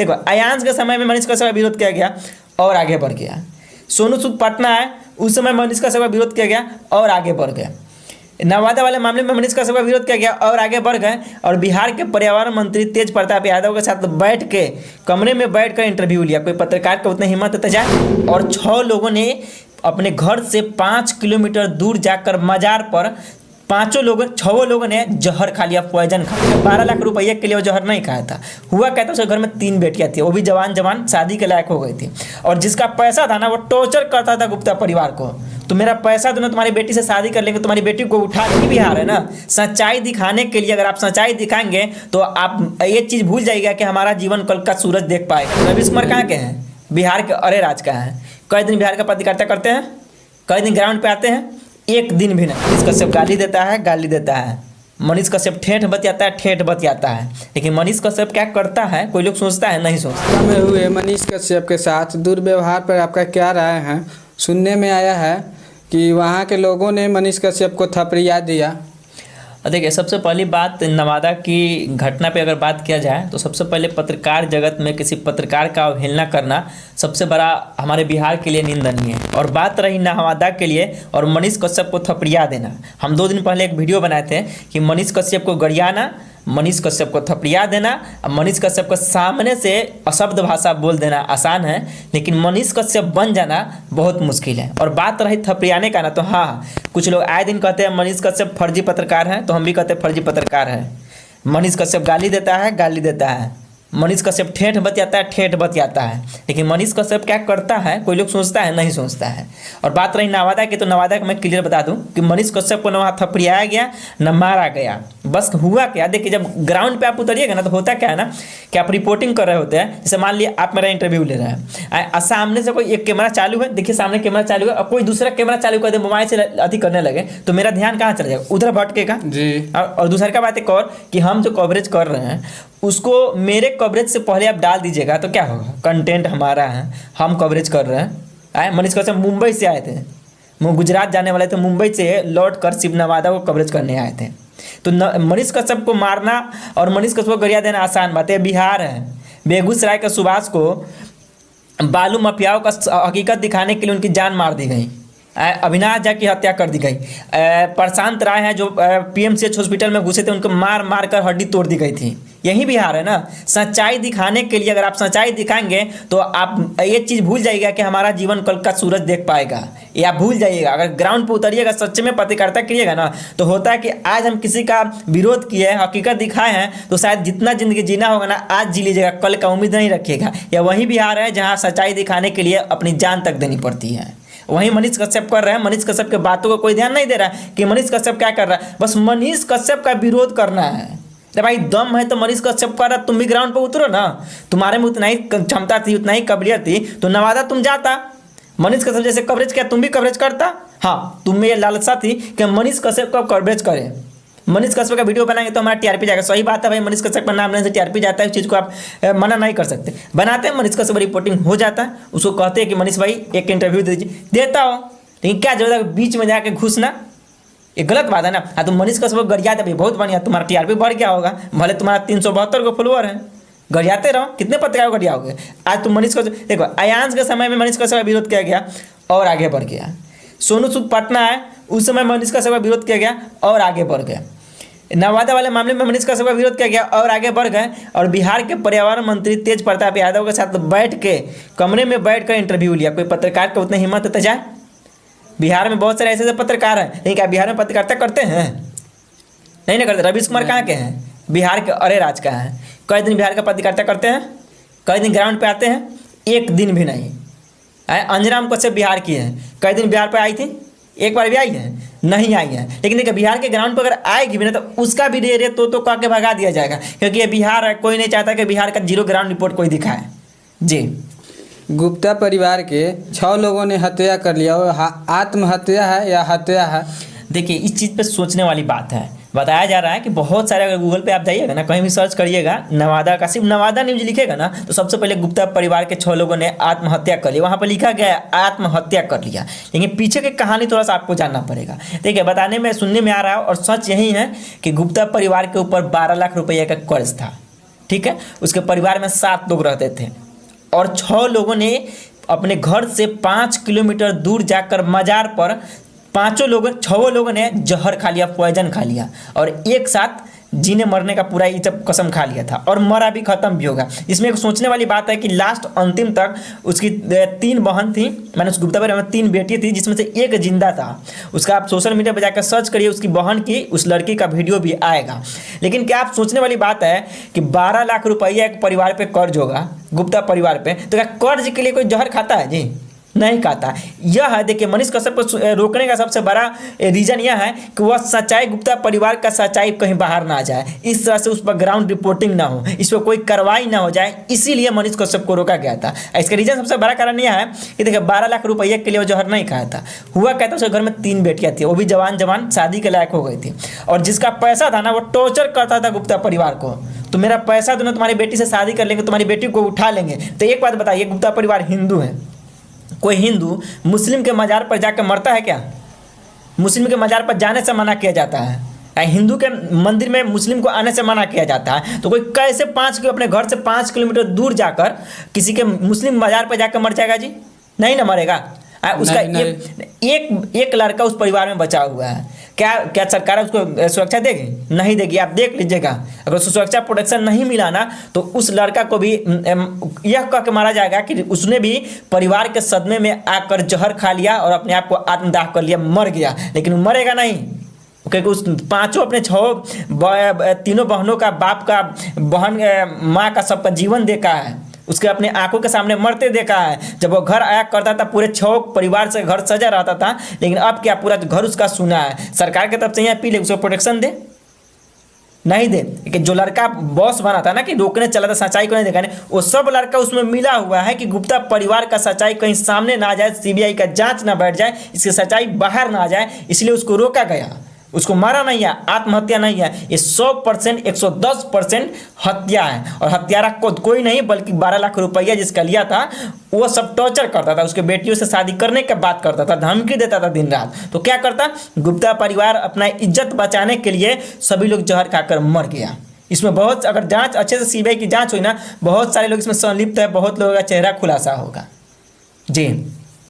देखो अयांश के समय में मनीष कश्यप का विरोध किया गया और आगे बढ़ गया। सोनू सूद पटना है, उस समय मनीष कश्यप का विरोध किया गया और आगे बढ़ गया। नवादा वाले मामले में मनीष कश्यप का विरोध किया गया और आगे बढ़ गए। और बिहार के पर्यावरण मंत्री तेज प्रताप यादव के साथ बैठ के कमरे में बैठ कर इंटरव्यू लिया। कोई पत्रकार का उतना हिम्मत होता जाए। और 6 लोगों ने अपने घर से 5 किलोमीटर दूर जाकर मजार पर 6 लोगों ने जहर खा लिया, पॉइजन खा लिया। 12 लाख रुपये के लिए वो जहर नहीं खाया था। हुआ क्या था, उसके घर में 3 बेटियां थी, वो भी जवान शादी के लायक हो गई थी। और जिसका पैसा था ना, वो टॉर्चर करता था गुप्ता परिवार को। तो मेरा पैसा दो ना, तुम्हारी बेटी से शादी कर लेंगे, तुम्हारी बेटी को उठा लेंगे। बिहार है ना, सच्चाई दिखाने के लिए अगर आप सच्चाई दिखाएंगे तो आप ये चीज़ भूल जाइएगा कि हमारा जीवन कल का सूरज देख पाएगा। रवीश कुमार कहाँ के हैं? बिहार के अरे राज का है। कई दिन बिहार का पत्रकारिता करते हैं, कई दिन ग्राउंड पे आते हैं, एक दिन भी नहीं। मनीष कश्यप गाली देता है। मनीष कश्यप ठेठ बतियाता है। लेकिन मनीष कश्यप क्या करता है, कोई लोग सोचता है, नहीं सोचता। में हुए मनीष कश्यप के साथ दुर्व्यवहार पर आपका क्या राय है? सुनने में आया है कि वहाँ के लोगों ने मनीष कश्यप को थपड़िया दिया। देखिए, सबसे पहली बात नवादा की घटना पे अगर बात किया जाए तो सबसे पहले पत्रकार जगत में किसी पत्रकार का अवहेलना करना सबसे बड़ा हमारे बिहार के लिए निंदनीय है। और बात रही नवादा के लिए और मनीष कश्यप को थपड़िया देना, हम 2 दिन पहले एक वीडियो बनाए थे कि मनीष कश्यप को गरियाना, मनीष कश्यप को थपड़िया देना और मनीष कश्यप को सामने से अशब्द भाषा बोल देना आसान है, लेकिन मनीष कश्यप बन जाना बहुत मुश्किल है। और बात रही थपड़ियाने का ना, तो हाँ, कुछ लोग आए दिन कहते हैं मनीष कश्यप फर्जी पत्रकार हैं, तो हम भी कहते हैं फर्जी पत्रकार है। मनीष कश्यप गाली देता है। मनीष कश्यप ठेठ बतियाता है। लेकिन मनीष कश्यप क्या करता है, कोई लोग सोचता है, नहीं सोचता है। और बात रही नवादा की, तो नवादा का मैं क्लियर बता दूं कि मनीष कश्यप को न वहाँ थपड़ियाया गया न मारा गया। बस हुआ क्या, देखिए, जब ग्राउंड पे आप उतरिएगा ना, तो होता क्या है ना कि आप रिपोर्टिंग कर रहे होते हैं। जैसे मान लिया आप मेरा इंटरव्यू ले रहे हैं, सामने से कोई एक कैमरा चालू है, देखिए सामने कैमरा चालू है, और कोई दूसरा कैमरा चालू कर दे, मोबाइल से अति करने लगे, तो मेरा ध्यान कहाँ चला जाएगा? उधर भटकेगा जी। और दूसरा का बात एक और कि हम जो कवरेज कर रहे हैं उसको मेरे कवरेज से पहले आप डाल दीजिएगा तो क्या होगा? कंटेंट हमारा है, हम कवरेज कर रहे हैं। मनीष कश्यप मुंबई से आए थे, वो गुजरात जाने वाले थे, मुंबई से लौट कर शिव नवादा को कवरेज करने आए थे। तो मनीष कश्यप को मारना और मनीष कश्यप को गरिया देना आसान बात है। बिहार है, बेगूसराय के सुभाष को बालू माफियाओं का हकीकत दिखाने के लिए उनकी जान मार दी गई। अविनाश झा की हत्या कर दी गई। प्रशांत राय हैं जो पीएमसीएच हॉस्पिटल में घुसे थे, उनको मार कर हड्डी तोड़ दी गई थी। यही बिहार है ना। सच्चाई दिखाने के लिए अगर आप सच्चाई दिखाएंगे तो आप ये चीज़ भूल जाइएगा कि हमारा जीवन कल का सूरज देख पाएगा, ये आप भूल जाइएगा। अगर ग्राउंड पर उतरिएगा, सच्चे में पत्रकारिता करिएगा ना, तो होता है कि आज हम किसी का विरोध किए हैं, हकीकत दिखाए हैं, तो शायद जितना जिंदगी जीना होगा ना आज जी लीजिएगा, कल का उम्मीद नहीं रखिएगा। या वही बिहार है जहाँ सच्चाई दिखाने के लिए अपनी जान तक देनी पड़ती है। वहीं मनीष कश्यप कर रहे हैं। मनीष कश्यप के बातों को कोई ध्यान नहीं दे रहा है कि मनीष कश्यप क्या कर रहा है। बस मनीष कश्यप का विरोध करना है। अरे भाई, दम है तो मनीष कश्यप का तुम भी ग्राउंड पर उतरो ना। तुम्हारे में उतना ही क्षमता थी, उतना ही काबिलियत थी, तो नवादा तुम जाता, मनीष कश्यप जैसे कवरेज किया तुम भी कवरेज करता। हाँ, तुम्हें ये लालसा थी कि मनीष कश्यप का कवरेज करे। मनीष कश्यप का वीडियो बनाएंगे तो हमारा टीआरपी जाएगा। सही बात है भाई, मनीष कश्यप का नाम लेने से टीआरपी जाता है, इस चीज़ को आप मना नहीं कर सकते। बनाते हैं, मनीष कश्यप रिपोर्टिंग हो जाता है, उसको कहते हैं कि मनीष भाई एक इंटरव्यू दे दीजिए, देता हो। लेकिन क्या जरूरत है बीच में जाके घुसना? ये गलत बात है ना। हाँ, तुम मनीष कश्यप गरियाते भाई, बहुत बढ़िया, तुम्हारा टीआरपी बढ़ गया होगा, भले तुम्हारा 372 को फॉलोअर है, गरियाते रहो। कितने पत्रकार को गरियाओगे? आज तुम मनीष कश्यप, देखो अयांश के समय में मनीष कश्यप का विरोध किया गया और आगे बढ़ गया। सोनू सूद पटना है, उस समय मनीष कश्यप का विरोध किया गया और आगे बढ़ गया। नवादा वाले मामले में मनीष कश्यप का विरोध किया गया और आगे बढ़ गए। और बिहार के पर्यावरण मंत्री तेज प्रताप यादव के साथ बैठ के कमरे में बैठ कर इंटरव्यू लिया। कोई पत्रकार का उतना हिम्मत होता जाए? बिहार में बहुत सारे ऐसे पत्रकार हैं, लेकिन क्या बिहार में पत्रकारिता करते हैं? नहीं ना करते। रवीश कुमार कहाँ के हैं? बिहार के अरे राज का है। कई दिन बिहार का पत्रकारिता करते हैं, कई दिन ग्राउंड पे आते हैं, एक दिन भी नहीं। अंजनाम कश्यप बिहार की है, कई दिन बिहार पे आई थी, एक बार भी आई है? नहीं आई है। लेकिन देखिए, बिहार के ग्राउंड पर अगर आएगी भी ना, तो उसका भी रे तो कह के भगा दिया जाएगा, क्योंकि ये बिहार है। कोई नहीं चाहता कि बिहार का जीरो ग्राउंड रिपोर्ट कोई दिखाए। जी, गुप्ता परिवार के 6 लोगों ने हत्या कर लिया, और आत्महत्या है या हत्या है? देखिए, इस चीज़ पे सोचने वाली बात है। बताया जा रहा है कि बहुत सारे, अगर गूगल पे आप जाइएगा ना, कहीं भी सर्च करिएगा नवादा का, सिर्फ नवादा न्यूज लिखेगा ना, तो सबसे पहले गुप्ता परिवार के 6 लोगों ने आत्महत्या कर लिया, वहाँ पर लिखा गया आत्महत्या कर लिया। लेकिन पीछे की कहानी थोड़ा सा आपको जानना पड़ेगा। देखिए, बताने में सुनने में आ रहा है और सच यही है कि गुप्ता परिवार के ऊपर 12 लाख रुपये का कर्ज था। ठीक है। उसके परिवार में 7 लोग रहते थे और 6 लोगों ने अपने घर से 5 किलोमीटर दूर जाकर मजार पर 6 लोगों ने जहर खा लिया, पॉइजन खा लिया और एक साथ जीने मरने का पूरा ये कसम खा लिया था और मरा भी, खत्म भी होगा। इसमें एक सोचने वाली बात है कि लास्ट अंतिम तक उसकी 3 बहन थी, मैंने उस गुप्ता परिवार में 3 बेटी थी जिसमें से एक जिंदा था। उसका आप सोशल मीडिया पर जाकर सर्च करिए, उसकी बहन की, उस लड़की का वीडियो भी आएगा। लेकिन क्या आप सोचने वाली बात है कि 12 लाख रुपया एक परिवार पर कर्ज होगा, गुप्ता परिवार पर, तो क्या कर्ज के लिए कोई जहर खाता है जी? नहीं खाता। यह है, देखिए, मनीष कश्यप को रोकने का सबसे बड़ा रीजन यह है कि वह सच्चाई, गुप्ता परिवार का सच्चाई कहीं बाहर ना आ जाए, इस तरह से उस पर ग्राउंड रिपोर्टिंग ना हो, इस पर कोई कार्रवाई ना हो जाए, इसीलिए मनीष कश्यप को रोका गया था। इसका रीजन सबसे बड़ा कारण यह है कि देखिए 12 लाख रुपये के लिए वो जहर नहीं खाया था। हुआ क्या था, उसके घर में 3 बेटियां थी, वो भी जवान शादी के लायक हो गई थी और जिसका पैसा था ना वो टॉर्चर करता था गुप्ता परिवार को। तो मेरा पैसा दो ना, तुम्हारी बेटी से शादी कर लेंगे, तुम्हारी बेटी को उठा लेंगे। तो एक बात बताइए, गुप्ता परिवार हिंदू है, कोई हिंदू मुस्लिम के मज़ार पर जाकर मरता है क्या? मुस्लिम के मज़ार पर जाने से मना किया जाता है, हिंदू के मंदिर में मुस्लिम को आने से मना किया जाता है। तो कोई कैसे अपने घर से 5 किलोमीटर दूर जाकर किसी के मुस्लिम मज़ार पर जाकर मर जाएगा जी? नहीं ना मरेगा। उसका एक लड़का उस परिवार में बचा हुआ है। क्या सरकार उसको सुरक्षा देगी? नहीं देगी। आप देख लीजिएगा, अगर उसको सुरक्षा प्रोटेक्शन नहीं मिला ना तो उस लड़का को भी यह कह के मारा जाएगा कि उसने भी परिवार के सदमे में आकर जहर खा लिया और अपने आप को आत्मदाह कर लिया, मर गया। लेकिन वो मरेगा नहीं, क्योंकि उस 5 अपने 6 तीनों बहनों का, बाप का, बहन, माँ का, सबका जीवन देखा है, उसके अपने आंखों के सामने मरते देखा है। जब वो घर आया करता था पूरे 6 परिवार से घर सजा रहता था, लेकिन अब क्या, पूरा घर उसका सुना है। सरकार की तरफ से यहाँ अपील है, उसको प्रोटेक्शन दे, नहीं दे। कि जो लड़का बॉस बना था ना कि रोकने चला था, सच्चाई को नहीं देखा, वो सब लड़का उसमें मिला हुआ है कि गुप्ता परिवार का सच्चाई कहीं सामने ना आ जाए, सीबीआई का जांच ना बैठ जाए, इसकी सच्चाई बाहर ना आ जाए, इसलिए उसको रोका गया। उसको मारा नहीं है, आत्महत्या नहीं है, ये 100% 110% हत्या है। और हत्यारा को कोई नहीं बल्कि 12 लाख रुपया जिसका लिया था वो सब टॉर्चर करता था, उसके बेटियों से शादी करने की बात करता था, धमकी देता था दिन रात। तो क्या करता, गुप्ता परिवार अपना इज्जत बचाने के लिए सभी लोग जहर खाकर मर गया। इसमें बहुत, अगर जांच अच्छे से सीबीआई की जांच हुई ना, बहुत सारे लोग इसमें संलिप्त है, बहुत लोगों का चेहरा खुलासा होगा जी।